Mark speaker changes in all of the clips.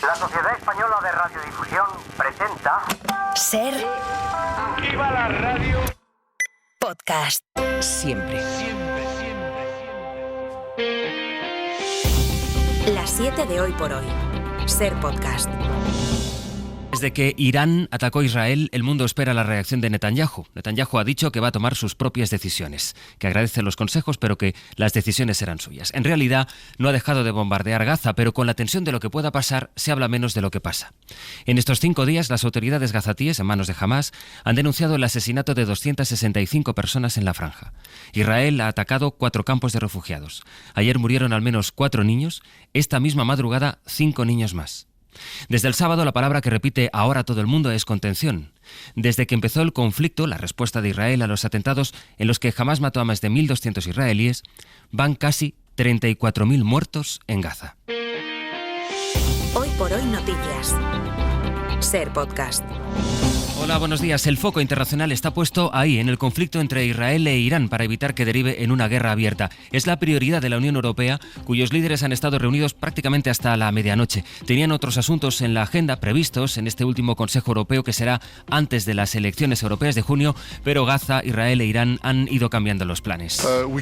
Speaker 1: La Sociedad Española de Radiodifusión presenta...
Speaker 2: Ser...
Speaker 3: ¡Viva la radio!
Speaker 2: Podcast.
Speaker 4: Siempre.
Speaker 2: Las 7 de hoy por hoy. Ser Podcast.
Speaker 4: Desde que Irán atacó a Israel, el mundo espera la reacción de Netanyahu. Netanyahu ha dicho que va a tomar sus propias decisiones, que agradece los consejos, pero que las decisiones serán suyas. En realidad, no ha dejado de bombardear Gaza, pero con la tensión de lo que pueda pasar, se habla menos de lo que pasa. En estos 5 días, las autoridades gazatíes, en manos de Hamás, han denunciado el asesinato de 265 personas en la franja. Israel ha atacado 4 campos de refugiados. Ayer murieron al menos 4 niños, esta misma madrugada 5 niños más. Desde el sábado, la palabra que repite ahora todo el mundo es contención. Desde que empezó el conflicto, la respuesta de Israel a los atentados en los que Hamás mató a más de 1.200 israelíes, van casi 34.000 muertos en Gaza.
Speaker 2: Hoy por hoy noticias. Ser Podcast.
Speaker 4: Hola, buenos días. El foco internacional está puesto ahí, en el conflicto entre Israel e Irán, para evitar que derive en una guerra abierta. Es la prioridad de la Unión Europea, cuyos líderes han estado reunidos prácticamente hasta la medianoche. Tenían otros asuntos en la agenda previstos en este último Consejo Europeo, que será antes de las elecciones europeas de junio, pero Gaza, Israel e Irán han ido cambiando los planes. Este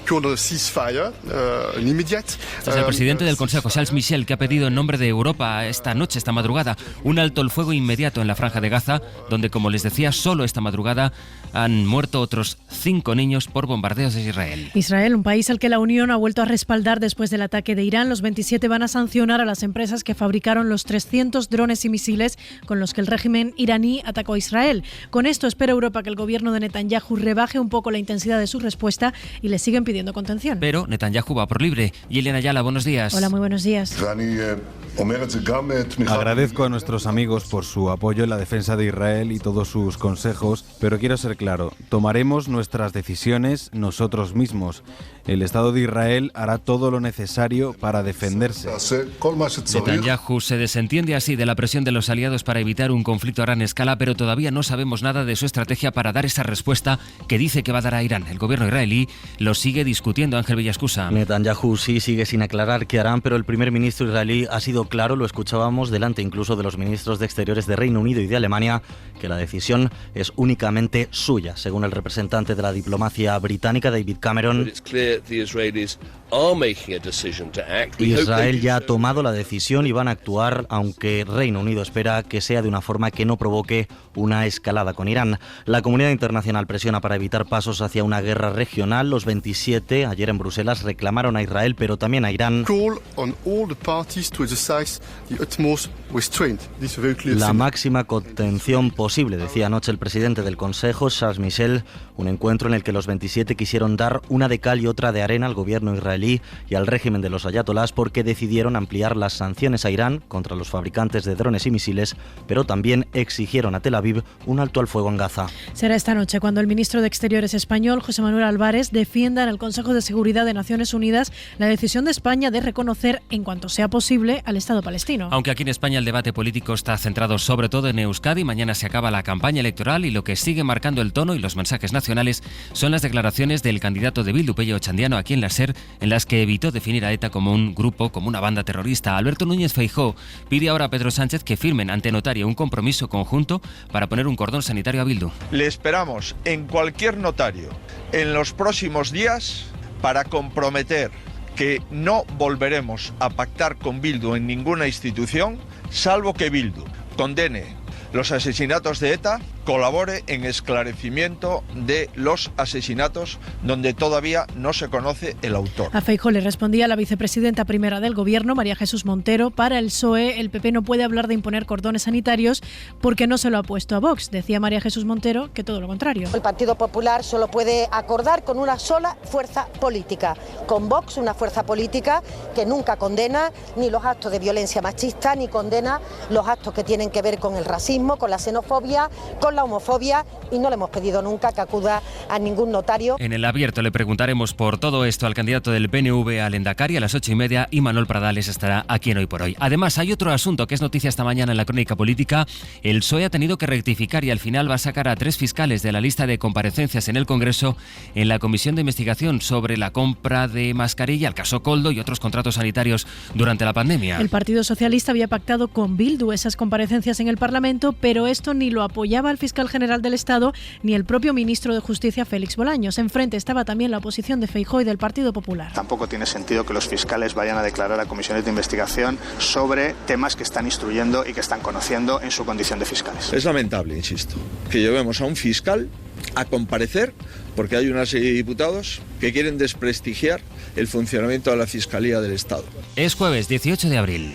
Speaker 4: es el presidente del Consejo, Charles Michel, que ha pedido en nombre de Europa esta madrugada, un alto el fuego inmediato en la franja de Gaza, donde, como les decía, solo esta madrugada han muerto otros 5 niños por bombardeos de Israel.
Speaker 5: Israel, un país al que la Unión ha vuelto a respaldar después del ataque de Irán. Los 27 van a sancionar a las empresas que fabricaron los 300 drones y misiles con los que el régimen iraní atacó a Israel. Con esto espera Europa que el gobierno de Netanyahu rebaje un poco la intensidad de su respuesta y le siguen pidiendo contención.
Speaker 4: Pero Netanyahu va por libre. Y Elena Ayala, buenos días.
Speaker 5: Hola, muy buenos días.
Speaker 6: Agradezco a nuestros amigos por su apoyo en la defensa de Israel y todos sus consejos, pero quiero ser claro, tomaremos nuestras decisiones nosotros mismos. El Estado de Israel hará todo lo necesario para defenderse.
Speaker 4: Netanyahu se desentiende así de la presión de los aliados para evitar un conflicto a gran escala, pero todavía no sabemos nada de su estrategia para dar esa respuesta que dice que va a dar a Irán. El gobierno israelí lo sigue discutiendo. Ángel Villascusa.
Speaker 7: Netanyahu sí sigue sin aclarar qué harán, pero el primer ministro israelí ha sido claro, lo escuchábamos delante incluso de los ministros de Exteriores de Reino Unido y de Alemania, que la decisión es únicamente suya. Según el representante de la diplomacia británica, David Cameron, Israel ya ha tomado la decisión y van a actuar, aunque Reino Unido espera que sea de una forma que no provoque una escalada con Irán. La comunidad internacional presiona para evitar pasos hacia una guerra regional. Los 27 ayer en Bruselas reclamaron a Israel, pero también a Irán, la máxima contención posible, decía anoche el presidente del Consejo, Charles Michel, un encuentro en el que los 27 quisieron dar una de cal y otra de arena al gobierno israelí y al régimen de los ayatolás, porque decidieron ampliar las sanciones a Irán contra los fabricantes de drones y misiles, pero también exigieron a Tel Aviv un alto al fuego en Gaza.
Speaker 5: Será esta noche cuando el ministro de Exteriores español, José Manuel Álvarez, defienda en el Consejo de Seguridad de Naciones Unidas la decisión de España de reconocer, en cuanto sea posible, al Estado palestino.
Speaker 4: Aunque aquí en España el debate político está centrado sobre todo en Euskadi, mañana se acaba la campaña electoral y lo que sigue marcando el tono y los mensajes nacionales son las declaraciones del candidato de Bildu, Pello Ochandiano, aquí en la SER, en las que evitó definir a ETA como un grupo, como una banda terrorista. Alberto Núñez Feijóo pide ahora a Pedro Sánchez que firmen ante notario un compromiso conjunto para poner un cordón sanitario a Bildu.
Speaker 3: Le esperamos en cualquier notario en los próximos días para comprometer que no volveremos a pactar con Bildu en ninguna institución, salvo que Bildu condene los asesinatos de ETA, colabore en esclarecimiento de los asesinatos donde todavía no se conoce el autor.
Speaker 5: A Feijóo le respondía la vicepresidenta primera del Gobierno, María Jesús Montero. Para el PSOE, el PP no puede hablar de imponer cordones sanitarios porque no se lo ha puesto a Vox. Decía María Jesús Montero que todo lo contrario.
Speaker 8: El Partido Popular solo puede acordar con una sola fuerza política, con Vox, una fuerza política que nunca condena ni los actos de violencia machista, ni condena los actos que tienen que ver con el racismo, con la xenofobia, con la homofobia y no le hemos pedido nunca que acuda a ningún notario.
Speaker 4: En El Abierto le preguntaremos por todo esto al candidato del PNV al Endacari a las 8:30 y Manuel Pradales estará aquí en Hoy por Hoy. Además, hay otro asunto que es noticia esta mañana en la crónica política. El PSOE ha tenido que rectificar y al final va a sacar a 3 fiscales de la lista de comparecencias en el Congreso en la comisión de investigación sobre la compra de mascarilla, el caso Koldo y otros contratos sanitarios durante la pandemia.
Speaker 5: El Partido Socialista había pactado con Bildu esas comparecencias en el Parlamento, pero esto ni lo apoyaba el fiscal general del Estado ni el propio ministro de Justicia, Félix Bolaños. Enfrente estaba también la oposición de Feijóo y del Partido Popular.
Speaker 9: Tampoco tiene sentido que los fiscales vayan a declarar a comisiones de investigación sobre temas que están instruyendo y que están conociendo en su condición de fiscales.
Speaker 3: Es lamentable, insisto, que llevemos a un fiscal a comparecer porque hay una serie de diputados que quieren desprestigiar el funcionamiento de la Fiscalía del Estado.
Speaker 4: Es jueves 18 de abril.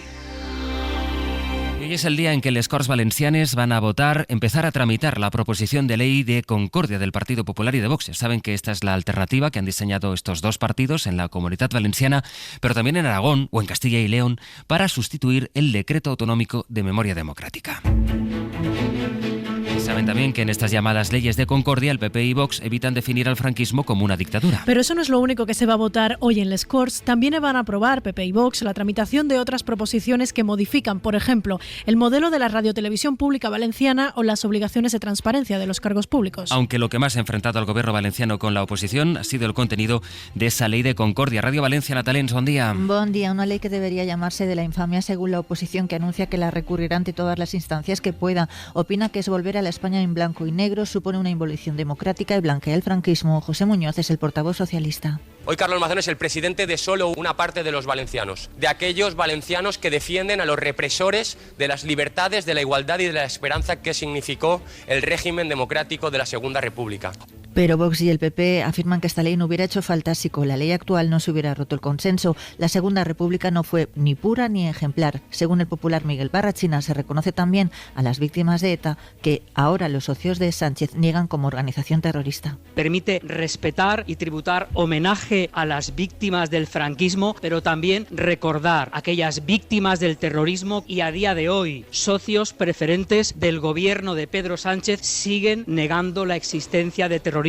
Speaker 4: Hoy es el día en que les Corts Valencianes van a empezar a tramitar la proposición de ley de concordia del Partido Popular y de Vox. Saben que esta es la alternativa que han diseñado estos dos partidos en la Comunitat Valenciana, pero también en Aragón o en Castilla y León, para sustituir el decreto autonómico de memoria democrática. Saben también que en estas llamadas leyes de concordia el PP y Vox evitan definir al franquismo como una dictadura.
Speaker 5: Pero eso no es lo único que se va a votar hoy en les Corts. También van a aprobar PP y Vox la tramitación de otras proposiciones que modifican, por ejemplo, el modelo de la radiotelevisión pública valenciana o las obligaciones de transparencia de los cargos públicos.
Speaker 4: Aunque lo que más ha enfrentado al gobierno valenciano con la oposición ha sido el contenido de esa ley de concordia. Radio Valencia, Natalens, buen día.
Speaker 10: Buen día. Una ley que debería llamarse de la infamia según la oposición, que anuncia que la recurrirá ante todas las instancias que pueda. Opina que es volver a la España en blanco y negro, supone una involución democrática y blanquea el franquismo. José Muñoz es el portavoz socialista.
Speaker 11: Hoy Carlos Mazón es el presidente de solo una parte de los valencianos, de aquellos valencianos que defienden a los represores de las libertades, de la igualdad y de la esperanza que significó el régimen democrático de la Segunda República.
Speaker 10: Pero Vox y el PP afirman que esta ley no hubiera hecho falta si con la ley actual no se hubiera roto el consenso. La Segunda República no fue ni pura ni ejemplar. Según el popular Miguel Barrachina, se reconoce también a las víctimas de ETA, que ahora los socios de Sánchez niegan como organización terrorista.
Speaker 12: Permite respetar y tributar homenaje a las víctimas del franquismo, pero también recordar a aquellas víctimas del terrorismo, y a día de hoy socios preferentes del gobierno de Pedro Sánchez siguen negando la existencia de terrorismo.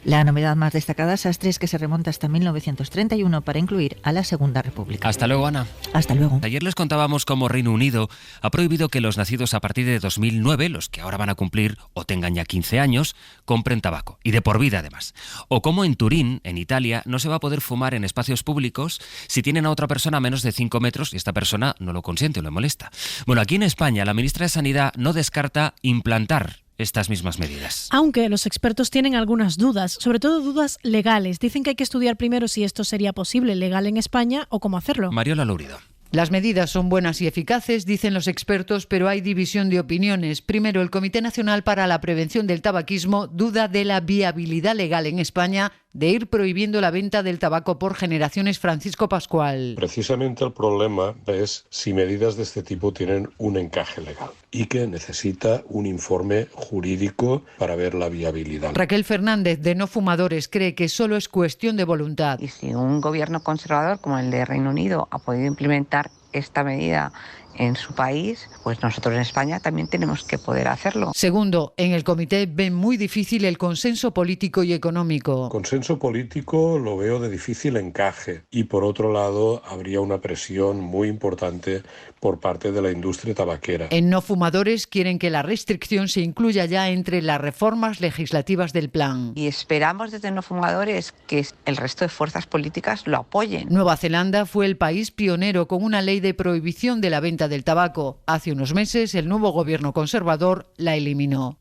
Speaker 10: La novedad más destacada, Sastre, es que se remonta hasta 1931 para incluir a la Segunda República.
Speaker 4: Hasta luego, Ana.
Speaker 10: Hasta luego.
Speaker 4: Ayer les contábamos cómo Reino Unido ha prohibido que los nacidos a partir de 2009, los que ahora van a cumplir o tengan ya 15 años, compren tabaco, y de por vida además. O cómo en Turín, en Italia, no se va a poder fumar en espacios públicos si tienen a otra persona a menos de 5 metros y esta persona no lo consiente o le molesta. Bueno, aquí en España la ministra de Sanidad no descarta implantar estas mismas medidas.
Speaker 5: Aunque los expertos tienen algunas dudas, sobre todo dudas legales. Dicen que hay que estudiar primero si esto sería posible legal en España o cómo hacerlo.
Speaker 4: Mariola Lourido.
Speaker 13: Las medidas son buenas y eficaces, dicen los expertos, pero hay división de opiniones. Primero, el Comité Nacional para la Prevención del Tabaquismo duda de la viabilidad legal en España de ir prohibiendo la venta del tabaco por generaciones. Francisco Pascual.
Speaker 14: Precisamente el problema es si medidas de este tipo tienen un encaje legal y que necesita un informe jurídico para ver la viabilidad.
Speaker 13: Raquel Fernández, de No Fumadores, cree que solo es cuestión de voluntad.
Speaker 15: Y si un gobierno conservador como el de Reino Unido ha podido implementar esta medida en su país, pues nosotros en España también tenemos que poder hacerlo.
Speaker 13: Segundo, en el comité ven muy difícil el consenso político y económico.
Speaker 14: Consenso político lo veo de difícil encaje y por otro lado habría una presión muy importante por parte de la industria tabaquera.
Speaker 13: En No Fumadores quieren que la restricción se incluya ya entre las reformas legislativas del plan.
Speaker 15: Y esperamos desde No Fumadores que el resto de fuerzas políticas lo apoyen.
Speaker 13: Nueva Zelanda fue el país pionero con una ley de prohibición de la venta del tabaco. Hace unos meses el nuevo gobierno conservador la eliminó.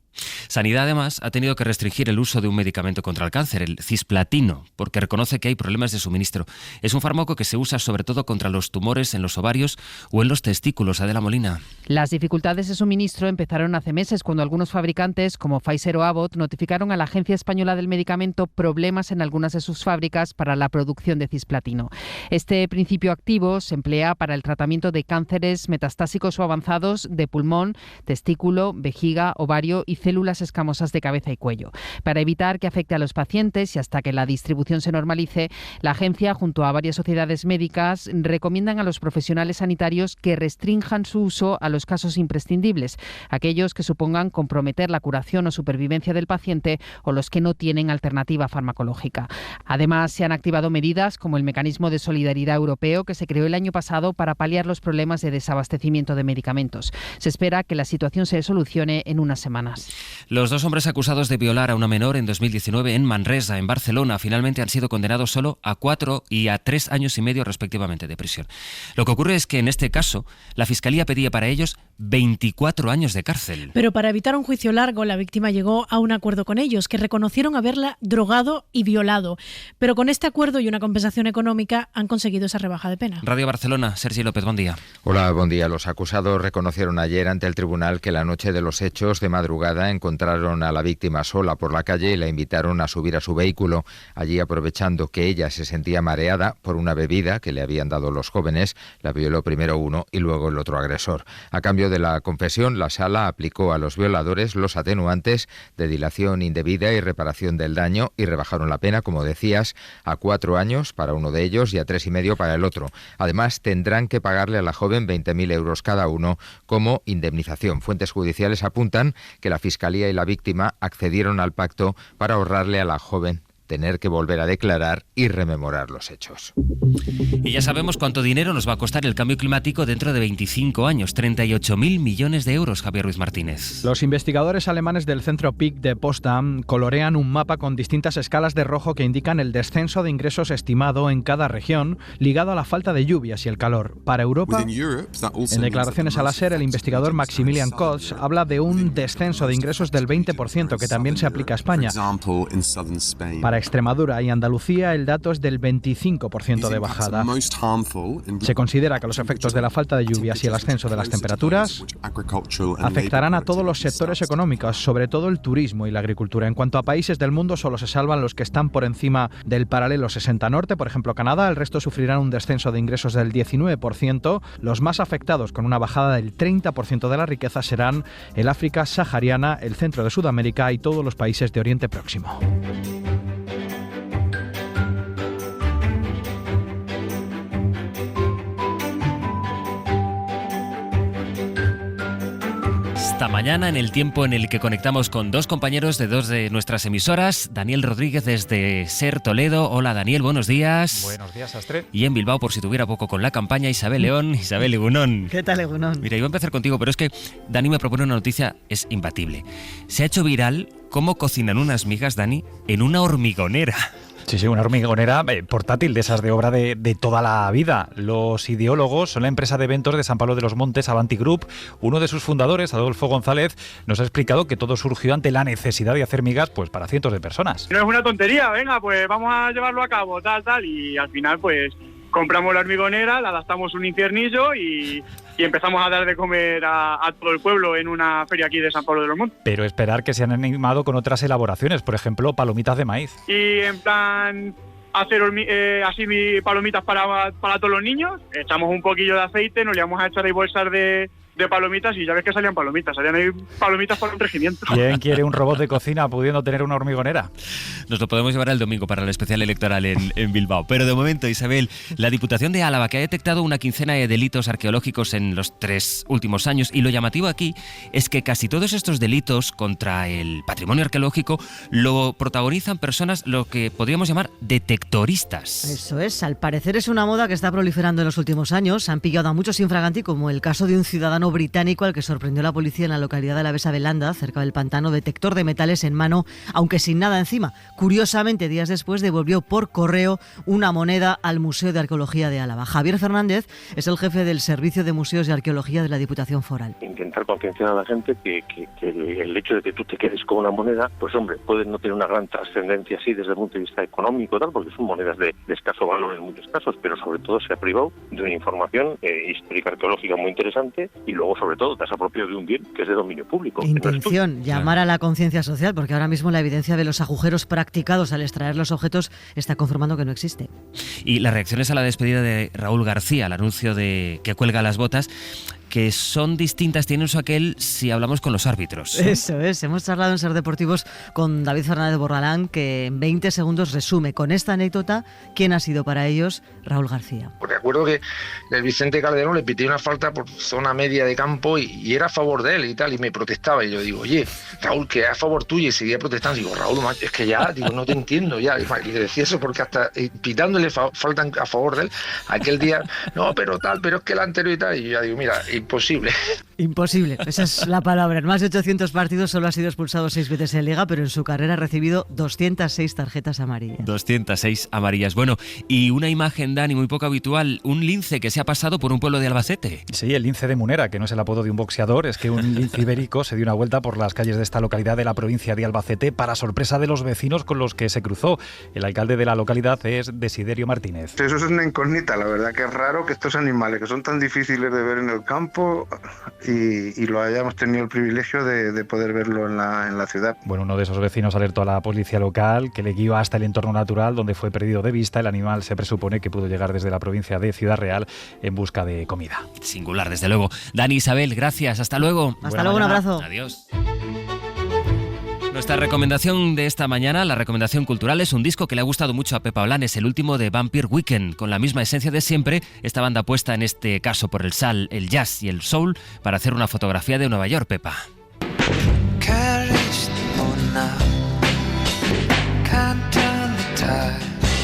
Speaker 4: Sanidad, además, ha tenido que restringir el uso de un medicamento contra el cáncer, el cisplatino, porque reconoce que hay problemas de suministro. Es un fármaco que se usa sobre todo contra los tumores en los ovarios o en los testículos. Adela Molina.
Speaker 16: Las dificultades de suministro empezaron hace meses cuando algunos fabricantes, como Pfizer o Abbott, notificaron a la Agencia Española del Medicamento problemas en algunas de sus fábricas para la producción de cisplatino. Este principio activo se emplea para el tratamiento de cánceres metastásicos o avanzados de pulmón, testículo, vejiga, ovario y células las escamosas de cabeza y cuello. Para evitar que afecte a los pacientes y hasta que la distribución se normalice, la agencia, junto a varias sociedades médicas, recomiendan a los profesionales sanitarios que restrinjan su uso a los casos imprescindibles, aquellos que supongan comprometer la curación o supervivencia del paciente o los que no tienen alternativa farmacológica. Además, se han activado medidas como el mecanismo de solidaridad europeo que se creó el año pasado para paliar los problemas de desabastecimiento de medicamentos. Se espera que la situación se solucione en unas semanas.
Speaker 4: Los dos hombres acusados de violar a una menor en 2019 en Manresa, en Barcelona, finalmente han sido condenados solo a 4 y a 3 años y medio respectivamente de prisión. Lo que ocurre es que en este caso la Fiscalía pedía para ellos 24 años de cárcel.
Speaker 5: Pero para evitar un juicio largo, la víctima llegó a un acuerdo con ellos, que reconocieron haberla drogado y violado. Pero con este acuerdo y una compensación económica han conseguido esa rebaja de pena.
Speaker 4: Radio Barcelona, Sergi López, buen día.
Speaker 17: Hola, buen día. Los acusados reconocieron ayer ante el tribunal que la noche de los hechos, de madrugada, encontraron a la víctima sola por la calle y la invitaron a subir a su vehículo. Allí, aprovechando que ella se sentía mareada por una bebida que le habían dado los jóvenes, la violó primero uno y luego el otro agresor. A cambio de la confesión, la sala aplicó a los violadores los atenuantes de dilación indebida y reparación del daño y rebajaron la pena, como decías, a 4 años para uno de ellos y a 3 y medio para el otro. Además, tendrán que pagarle a la joven 20.000 euros cada uno como indemnización. Fuentes judiciales apuntan que la Fiscalía y la víctima accedieron al pacto para ahorrarle a la joven tener que volver a declarar y rememorar los hechos.
Speaker 4: Y ya sabemos cuánto dinero nos va a costar el cambio climático dentro de 25 años, 38.000 millones de euros, Javier Ruiz Martínez.
Speaker 18: Los investigadores alemanes del Centro PIC de Potsdam colorean un mapa con distintas escalas de rojo que indican el descenso de ingresos estimado en cada región, ligado a la falta de lluvias y el calor. Para Europa, en declaraciones a la SER, el investigador Maximilian Kotz habla de un descenso de ingresos del 20% que también se aplica a España. Para Extremadura y Andalucía el dato es del 25% de bajada. Se considera que los efectos de la falta de lluvias y el ascenso de las temperaturas afectarán a todos los sectores económicos, sobre todo el turismo y la agricultura. En cuanto a países del mundo, solo se salvan los que están por encima del paralelo 60 norte, por ejemplo Canadá. El resto sufrirán un descenso de ingresos del 19%. Los más afectados, con una bajada del 30% de la riqueza, serán el África sahariana, el centro de Sudamérica y todos los países de Oriente Próximo.
Speaker 4: Esta mañana, en el tiempo en el que conectamos con dos compañeros de dos de nuestras emisoras, Daniel Rodríguez desde SER Toledo. Hola Daniel, buenos días.
Speaker 19: Buenos días, Astre.
Speaker 4: Y en Bilbao, por si tuviera poco con la campaña, Isabel León. Isabel Egunon.
Speaker 20: ¿Qué tal, Egunon?
Speaker 4: Mira, iba a empezar contigo, pero es que Dani me propone una noticia, es imbatible. Se ha hecho viral cómo cocinan unas migas, Dani, en una hormigonera.
Speaker 19: Sí, una hormigonera portátil, de esas de obra de toda la vida. Los ideólogos son la empresa de eventos de San Pablo de los Montes, Avanti Group. Uno de sus fundadores, Adolfo González, nos ha explicado que todo surgió ante la necesidad de hacer migas pues para cientos de personas.
Speaker 21: No es una tontería, venga, pues vamos a llevarlo a cabo, tal, y al final pues compramos la hormigonera, la adaptamos un infiernillo y empezamos a dar de comer a todo el pueblo en una feria aquí de San Pablo de los Montes.
Speaker 19: Pero esperar que se han animado con otras elaboraciones, por ejemplo, palomitas de maíz.
Speaker 21: Y en plan hacer así palomitas para todos los niños, echamos un poquillo de aceite, nos le vamos a echar ahí bolsas de palomitas y ya ves que salían ahí palomitas para un regimiento.
Speaker 19: ¿Quién quiere un robot de cocina pudiendo tener una hormigonera?
Speaker 4: Nos lo podemos llevar el domingo para el especial electoral en Bilbao. Pero de momento, Isabel, la Diputación de Álava, que ha detectado una quincena de delitos arqueológicos en los 3 últimos años, y lo llamativo aquí es que casi todos estos delitos contra el patrimonio arqueológico lo protagonizan personas lo que podríamos llamar detectoristas.
Speaker 20: Eso es, al parecer es una moda que está proliferando en los últimos años. Han pillado a muchos infraganti, como el caso de un ciudadano británico al que sorprendió la policía en la localidad de la Besa Belanda, cerca del pantano, detector de metales en mano, aunque sin nada encima. Curiosamente, días después devolvió por correo una moneda al Museo de Arqueología de Álava. Javier Fernández es el jefe del Servicio de Museos de Arqueología de la Diputación Foral.
Speaker 22: Intentar concienciar a la gente que el hecho de que tú te quedes con una moneda, pues hombre, puede no tener una gran trascendencia así desde el punto de vista económico, tal, porque son monedas de escaso valor en muchos casos, pero sobre todo se ha privado de una información histórica arqueológica muy interesante y luego sobre todo te has apropiado de un bien que es de dominio público.
Speaker 20: Intención, llamar a la conciencia social, porque ahora mismo la evidencia de los agujeros practicados al extraer los objetos está confirmando que no existe.
Speaker 4: Y las reacciones a la despedida de Raúl García, al anuncio de que cuelga las botas, que son distintas, tienen su aquel si hablamos con los árbitros.
Speaker 20: Eso es, hemos charlado en Ser Deportivos con David Fernández Borralán, que en 20 segundos resume con esta anécdota quién ha sido para ellos Raúl García.
Speaker 1: Recuerdo que el Vicente Calderón le pité una falta por zona media de campo y era a favor de él y tal, y me protestaba, y yo digo, oye, Raúl, que es a favor tuyo, y seguía protestando. Digo, Raúl, es que ya, digo, no te entiendo ya, y le decía eso porque hasta pitándole falta a favor de él, aquel día, no, pero es que el anterior y tal, y yo ya digo, mira, imposible.
Speaker 20: Imposible, esa es la palabra. En más de 800 partidos solo ha sido expulsado 6 veces en Liga, pero en su carrera ha recibido 206 tarjetas amarillas.
Speaker 4: 206 amarillas. Bueno, y una imagen, Dani, muy poco habitual, un lince que se ha pasado por un pueblo de Albacete.
Speaker 19: Sí, el lince de Munera, que no es el apodo de un boxeador, es que un lince ibérico se dio una vuelta por las calles de esta localidad de la provincia de Albacete para sorpresa de los vecinos con los que se cruzó. El alcalde de la localidad es Desiderio Martínez.
Speaker 2: Eso es una incógnita, la verdad que es raro que estos animales que son tan difíciles de ver en el campo y lo hayamos tenido el privilegio de poder verlo en la ciudad.
Speaker 19: Bueno, uno de esos vecinos alertó a la policía local, que le guió hasta el entorno natural donde fue perdido de vista. El animal se presupone que pudo llegar desde la provincia de Ciudad Real en busca de comida.
Speaker 4: Singular, desde luego. Dani, Isabel, gracias. Hasta luego.
Speaker 20: Hasta luego, un abrazo.
Speaker 4: Adiós. Nuestra recomendación de esta mañana, la recomendación cultural, es un disco que le ha gustado mucho a Pepa Blanes, el último de Vampire Weekend, con la misma esencia de siempre. Esta banda apuesta en este caso por el sal, el jazz y el soul para hacer una fotografía de Nueva York, Pepa.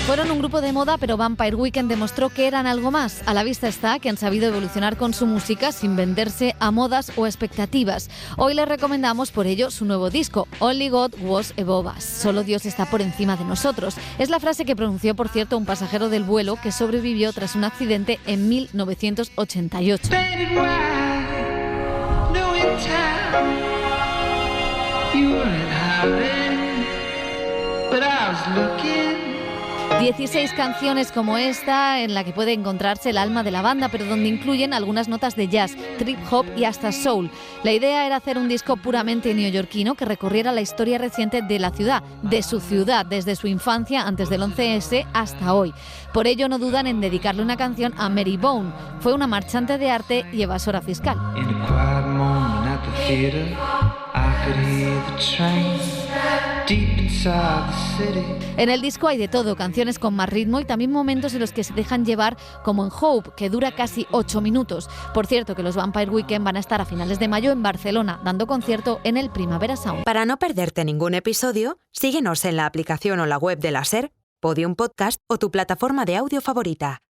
Speaker 23: Fueron un grupo de moda, pero Vampire Weekend demostró que eran algo más. A la vista está que han sabido evolucionar con su música sin venderse a modas o expectativas. Hoy les recomendamos por ello su nuevo disco, Only God Was Above Us. Solo Dios está por encima de nosotros. Es la frase que pronunció, por cierto, un pasajero del vuelo que sobrevivió tras un accidente en 1988. 16 canciones como esta, en la que puede encontrarse el alma de la banda, pero donde incluyen algunas notas de jazz, trip hop y hasta soul. La idea era hacer un disco puramente neoyorquino que recorriera la historia reciente de la ciudad, de su ciudad, desde su infancia antes del 11S hasta hoy. Por ello no dudan en dedicarle una canción a Mary Bone. Fue una marchante de arte y evasora fiscal. En el disco hay de todo, canciones con más ritmo y también momentos en los que se dejan llevar, como en Hope, que dura casi 8 minutos. Por cierto, que los Vampire Weekend van a estar a finales de mayo en Barcelona, dando concierto en el Primavera Sound.
Speaker 24: Para no perderte ningún episodio, síguenos en la aplicación o la web de la SER, Podium Podcast o tu plataforma de audio favorita.